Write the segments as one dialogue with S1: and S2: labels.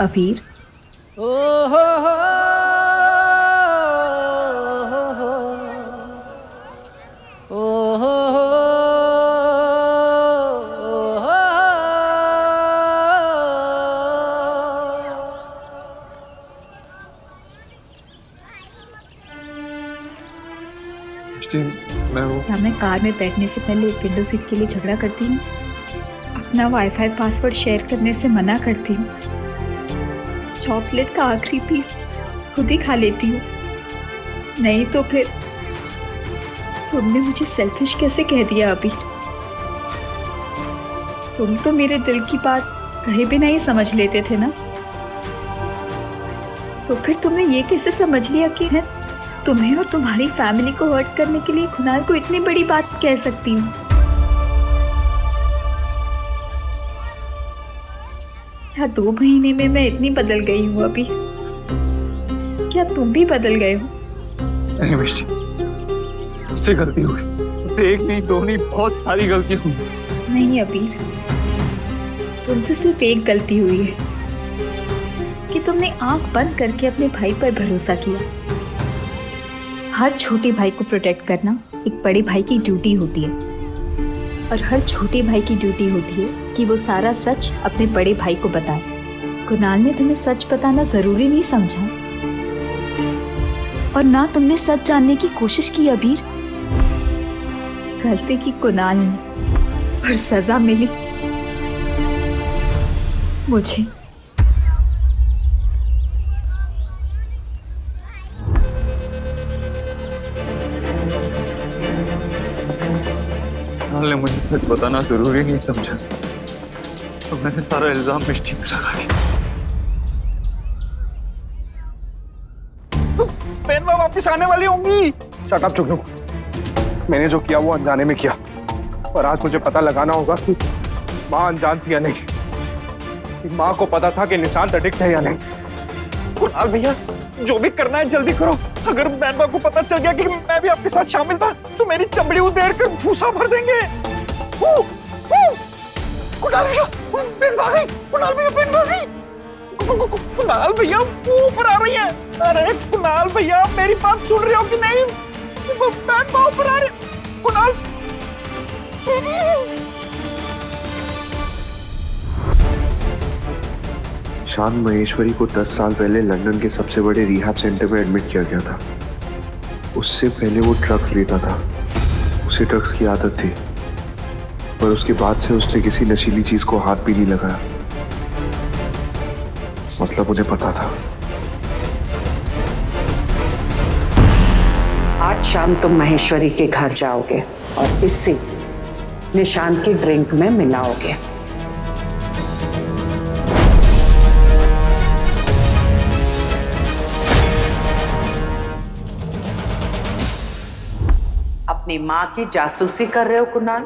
S1: अबीर।
S2: ओ हो हो ओ हो हो
S3: मैं वो
S1: क्या मैं कार में बैठने से पहले विंडो सीट के लिए झगड़ा करती हूँ? अपना वाईफाई पासवर्ड शेयर करने से मना करती हूँ? चॉकलेट का आखिरी पीस खुद ही खा लेती हूँ? नहीं तो फिर तुमने मुझे सेल्फिश कैसे कह दिया अबीर? तुम तो मेरे दिल की बात कहे बिना ही समझ लेते थे ना? तो फिर तुमने ये कैसे समझ लिया कि है तुम्हें और तुम्हारी फैमिली को हर्ट करने के लिए कुणाल को इतनी बड़ी बात कह सकती हूँ? क्या 2 महीने में मैं इतनी बदल गई हूँ अभी? क्या तुम भी बदल गए हो?
S3: नहीं मिष्टी, मुझसे गलती हो गई। मुझसे एक नहीं, दो नहीं, बहुत सारी गलती हुई।
S1: नहीं अबीर, तुमसे सिर्फ एक गलती हुई है कि तुमने आंख बंद करके अपने भाई पर भरोसा किया। हर छोटे भाई को प्रोटेक्ट करना एक बड़े भाई की ड्यूटी होती है, और हर छोटे भाई की ड्यूटी होती है कि वो सारा सच अपने बड़े भाई को बताए। कुणाल ने तुम्हें सच बताना जरूरी नहीं समझा, और ना तुमने सच जानने की कोशिश की अबीर। गलती की कुणाल ने और सजा मिली मुझे।
S3: कुणाल ने मुझे सच बताना जरूरी नहीं समझा, तो मैंने सारा इल्जाम मिष्टी पे लगा दिया।
S4: बहन माँ वापिस आने वाली होंगी। शट अप चुगनू, मैंने जो किया वो अनजाने में किया, और आज मुझे पता लगाना होगा कि माँ अनजान थी या नहीं, कि माँ को पता था कि निशांत एडिक्ट है या नहीं। कुणाल भैया, जो भी करना है जल्दी करो। अगर बहन माँ को पता चल गया कि मैं भी आपके साथ शामिल था तो मेरी चमड़ी उधेड़ कर भूसा भर देंगे। कुणाल भैया, बहन भागी। कुणाल भैया, बहन भागी। कुणाल भैया वो ऊपर आ रही है। अरे कुणाल भैया, मेरी बात सुन रहे हो कि नहीं? बहन माँ ऊपर आ रही। कुणाल
S5: शान महेश्वरी को 10 साल पहले लंदन के सबसे बड़े रिहैब सेंटर में एडमिट किया गया था। उससे पहले वो ड्रग्स लेता था, उसे ड्रग्स की आदत थी, पर उसके बाद से उसने किसी नशीली चीज को हाथ भी नहीं लगाया। मतलब उन्हें पता था।
S6: आज शाम तुम महेश्वरी के घर जाओगे और इसे निशान की ड्रिंक में मिलाओगे। अपनी माँ की जासूसी कर रहे हो कुणाल?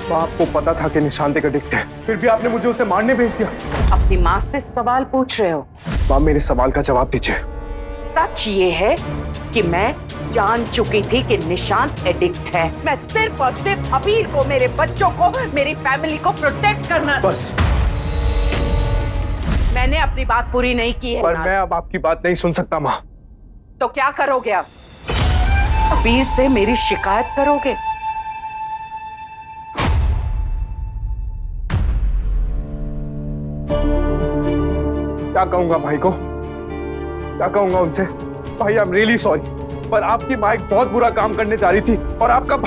S4: माँ, आपको पता था कि निशांत एक एडिक्ट है, फिर भी आपने मुझे उसे मारने भेज दिया।
S6: अपनी माँ से सवाल पूछ रहे हो?
S4: माँ, मेरे सवाल का जवाब दीजिए।
S6: सच ये है कि मैं जान चुकी थी कि निशांत एडिक्ट है। मैं सिर्फ और सिर्फ अबीर को, मेरे बच्चों को, मेरी फैमिली को प्रोटेक्ट करना।
S4: बस।
S6: मैंने अपनी बात पूरी नहीं की है।
S4: पर मैं अब आपकी बात नहीं सुन सकता माँ।
S6: तो क्या करोगे अब? अबीर से मेरी शिकायत करोगे?
S4: क्या कहूंगा भाई को? क्या कहूंगा उनसे? भाई, आई एम रियली सॉरी, पर आपकी माँ एक बहुत बुरा काम करने जा रही थी, और आपका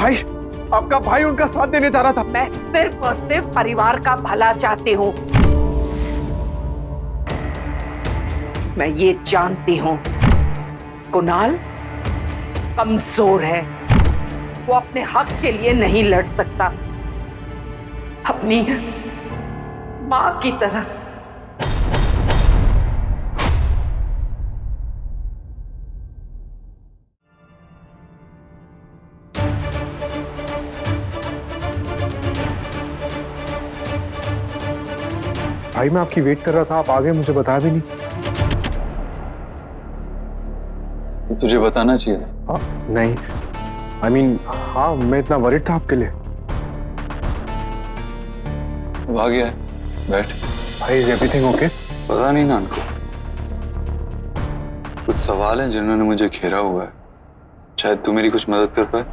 S4: भाई उनका साथ देने जा रहा था।
S6: मैं सिर्फ और सिर्फ परिवार का भला चाहती हूँ। मैं ये जानती हूँ कुणाल कमजोर है, वो अपने हक के लिए नहीं लड़ सकता, अपनी माँ की तरह।
S4: भाई, मैं आपकी वेट कर रहा था, आप आ गए, मुझे बताया भी नहीं।
S3: तुझे बताना चाहिए था।
S4: नहीं, I mean, हाँ, मैं इतना वरिड था आपके लिए।
S3: अब आ गया है, बैठ।
S4: भाई इज एवरीथिंग ओके?
S3: पता नहीं नान को, कुछ सवाल हैं जिन्होंने मुझे घेरा हुआ है, शायद तू मेरी कुछ मदद कर पाए।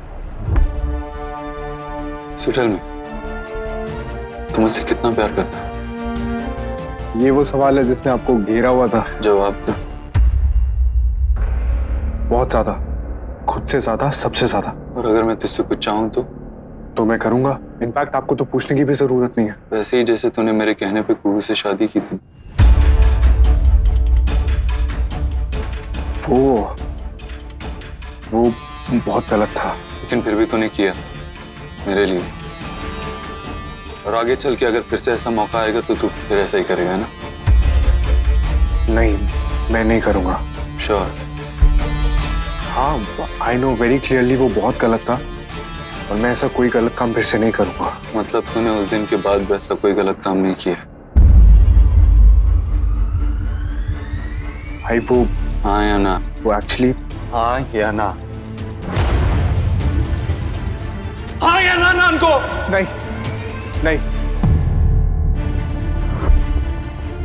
S3: सुटेल में तू मुझसे कितना प्यार करता है?
S4: ये वो सवाल है जिसने आपको घेरा हुआ था।
S3: जवाब दे।
S4: बहुत ज्यादा, खुद से ज्यादा, सबसे ज्यादा।
S3: और अगर मैं तुझसे कुछ चाहूं तो
S4: मैं करूंगा। इनफैक्ट आपको तो पूछने की भी जरूरत नहीं है।
S3: वैसे ही जैसे तूने मेरे कहने पे कुहू से शादी की थी।
S4: वो बहुत गलत था।
S3: लेकिन फिर भी तूने किया मेरे लिए। और आगे चल के अगर फिर से ऐसा मौका आएगा तो तू फिर ऐसा ही करेगा ना?
S4: नहीं, मैं नहीं करूंगा।
S3: श्योर?
S4: हाँ, आई नो वेरी क्लियरली वो बहुत गलत था और मैं ऐसा कोई गलत काम फिर से नहीं करूंगा।
S3: मतलब तूने उस दिन के बाद वैसा कोई गलत काम नहीं किया?
S4: भाई वो
S3: हाँ या ना?
S4: वो एक्चुअली
S3: हाँ या ना? हाँ या ना नान को?
S4: नहीं,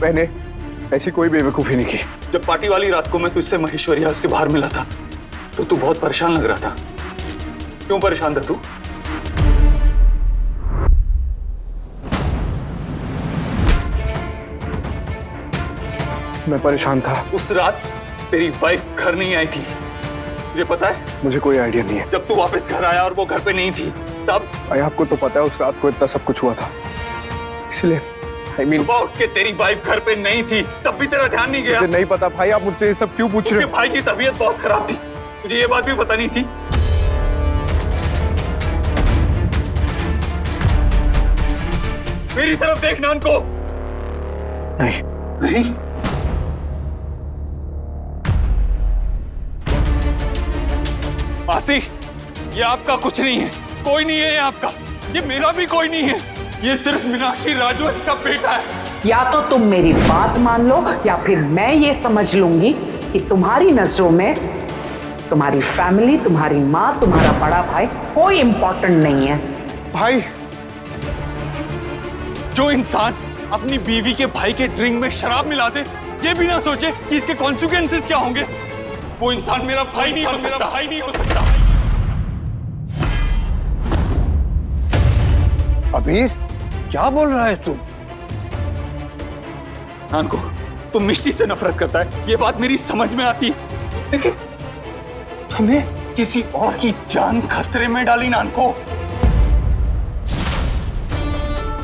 S4: मैंने ऐसी कोई बेवकूफी नहीं की।
S3: जब पार्टी वाली रात को मैं तुझसे महेश्वरी हाउस के बाहर मिला था तो तू बहुत परेशान लग रहा था। क्यों परेशान था तू?
S4: मैं परेशान था।
S3: उस रात तेरी वाइफ घर नहीं आई थी, तुझे पता है?
S4: मुझे कोई आइडिया नहीं है।
S3: जब तू वापस घर आया और वो घर पे नहीं थी तब
S4: भाई आपको तो पता है उस रात को इतना सब कुछ हुआ था, इसलिए आई मीन
S3: सुबह उठ के तेरी वाइफ घर पे नहीं थी तब भी तेरा ध्यान नहीं गया?
S4: मुझे नहीं पता भाई, आप मुझसे ये सब क्यों पूछ रहे
S3: उसके
S4: हो?
S3: भाई की तबीयत बहुत खराब थी, मुझे ये बात भी पता नहीं थी। मेरी तरफ देख नान को।
S4: नहीं,
S3: नहीं? मासी, ये आपका कुछ नहीं है, कोई नहीं है ये आपका, ये मेरा भी कोई नहीं है, ये सिर्फ मीनाक्षी राजवंश का बेटा है।
S6: या तो तुम मेरी बात मान लो या फिर मैं ये समझ लूंगी कि तुम्हारी नजरों में तुम्हारी फैमिली, तुम्हारी माँ, तुम्हारा बड़ा भाई कोई इंपॉर्टेंट नहीं है।
S4: भाई
S3: जो इंसान अपनी बीवी के भाई के ड्रिंक में शराब मिला दे, ये भी ना सोचे कि इसके कॉन्सिक्वेंसेस क्या होंगे, वो इंसान मेरा भाई नहीं हो सकता, भाई नहीं हो सकता।
S4: अबीर, क्या बोल रहा है तू?
S3: नान को, तुम मिष्टी से नफरत करता है, ये बात मेरी समझ में आती है, लेकिन तूने किसी और की जान खतरे में डाली नान को।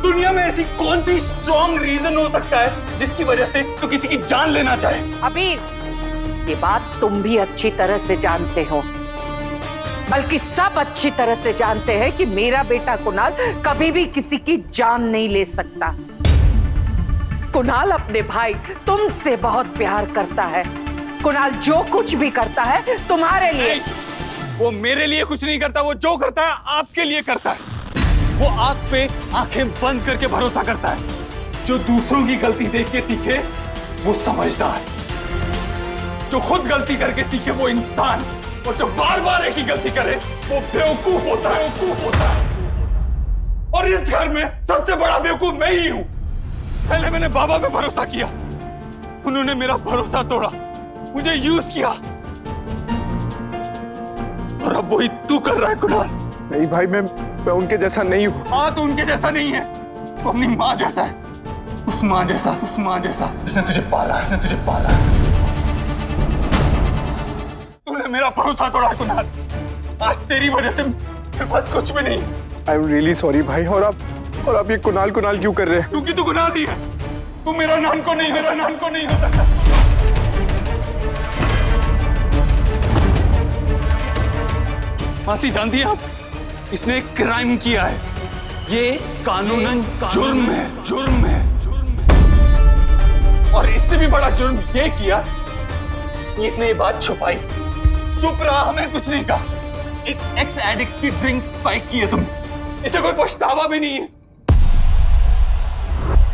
S3: दुनिया में ऐसी कौन सी स्ट्रॉन्ग रीजन हो सकता है जिसकी वजह से तू किसी की जान लेना चाहे?
S6: अबीर, ये बात तुम भी अच्छी तरह से जानते हो, बल्कि सब अच्छी तरह से जानते हैं कि मेरा बेटा कुणाल कभी भी किसी की जान नहीं ले सकता। कुणाल अपने भाई तुमसे बहुत प्यार करता है। कुणाल जो कुछ भी करता है तुम्हारे लिए।
S3: वो मेरे लिए कुछ नहीं करता, वो जो करता है आपके लिए करता है। वो आप पे आंखें बंद करके भरोसा करता है। जो दूसरों की गलती देख के सीखे वो समझदार, जो खुद गलती करके सीखे वो इंसान, और जो बार बार एक ही गलती करे वो बेवकूफ होता है, बेवकूफ होता है। और इस घर में सबसे बड़ा बेवकूफ मैं ही हूं। पहले मैंने बाबा पे भरोसा किया, उन्होंने मेरा भरोसा तोड़ा, मुझे यूज किया, और अब वही तू कर रहा है कुणाल।
S4: नहीं भाई, मैं उनके जैसा नहीं हूँ।
S3: हाँ, तो उनके जैसा नहीं है, वो अपनी माँ जैसा है, उस माँ जैसा, उस माँ जैसा जिसने तुझे पाला, जिसने तुझे पाला। तूने मेरा भरोसा तोड़ा कुणाल, आज तेरी वजह से मेरे पास कुछ भी नहीं।
S4: आई एम रियली सॉरी भाई। और आप ये कुणाल क्यों कर रहे हैं?
S3: क्योंकि तू कुणाल ही है, तू मेरा नान को नहीं, मेरा नान को नहीं हो सकता। मासी जानती है आप, इसने एक क्राइम किया है, ये कानूनन जुर्म है, जुर्म है, जुर्म है। और इससे भी बड़ा जुर्म ये किया कि इसने ये बात छुपाई, चुप रहा, हमें कुछ नहीं कहा। एक एक्स एडिक्ट की ड्रिंक स्पाइक की है तुमने, इसे कोई पछतावा भी नहीं है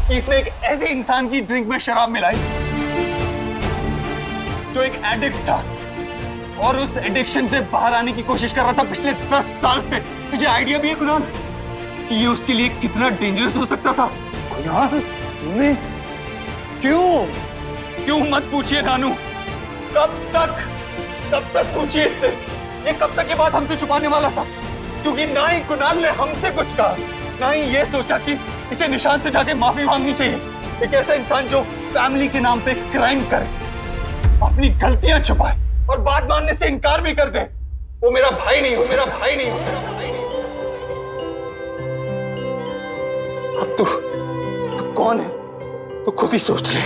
S3: कि इसने एक ऐसे इंसान की ड्रिंक में शराब मिलाई जो एक एडिक्ट था और उस एडिक्शन से बाहर आने की कोशिश कर रहा था पिछले 10 साल से। तुझे आइडिया भी है कुणाल कि ये उसके लिए कितना डेंजरस हो सकता था?
S4: कुणाल, तूने क्यों?
S3: क्यों मत पूछिए नानू। कब तक पूछिए इससे। ये कब तक ये बात हमसे छुपाने वाला था? क्योंकि ना ही कुणाल ने हमसे कुछ कहा, ना ही ये सोचा कि इसे निशान से जाके माफी मांगनी चाहिए। एक ऐसा इंसान जो फैमिली के नाम पे क्राइम करे, अपनी गलतियां छुपाए और बात मानने से इनकार भी कर दे, वो मेरा भाई नहीं हो सकता। अब तू कौन है तो खुद ही सोच ले।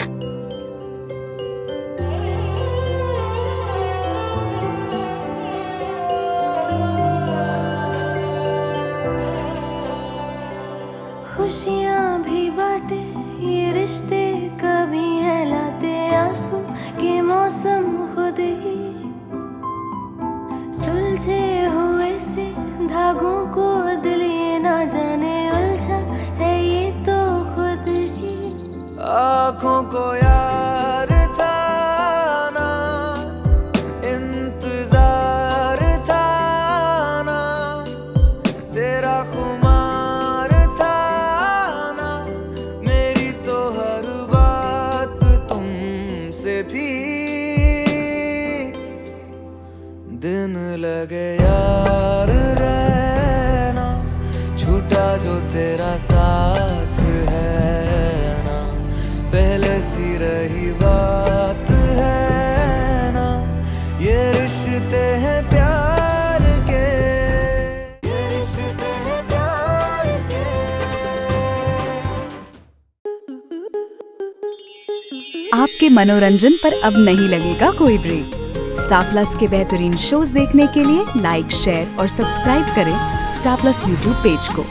S7: खुशियाँ भी बांटे ये रिश्ते, कभी है लाते आंसू के मौसम खुद ही सुलझे हुए से धागों को दिल ये ना जाने उलझा है ये तो खुद ही।
S2: आँखों को यार था ना, इंतजार था ना, तेरा खुमार था ना, मेरी तो हर बात तुमसे थी। दिन लगे यार रहना, छूटा जो तेरा साथ है ना, पहले सी रही बात है ना, ये रिश्ते हैं प्यार के, ये रिश्ते हैं प्यार के।
S8: आपके मनोरंजन पर अब नहीं लगेगा कोई ब्रेक। स्टार प्लस के बेहतरीन शोज देखने के लिए लाइक, शेयर और सब्सक्राइब करें स्टार प्लस यूट्यूब पेज को।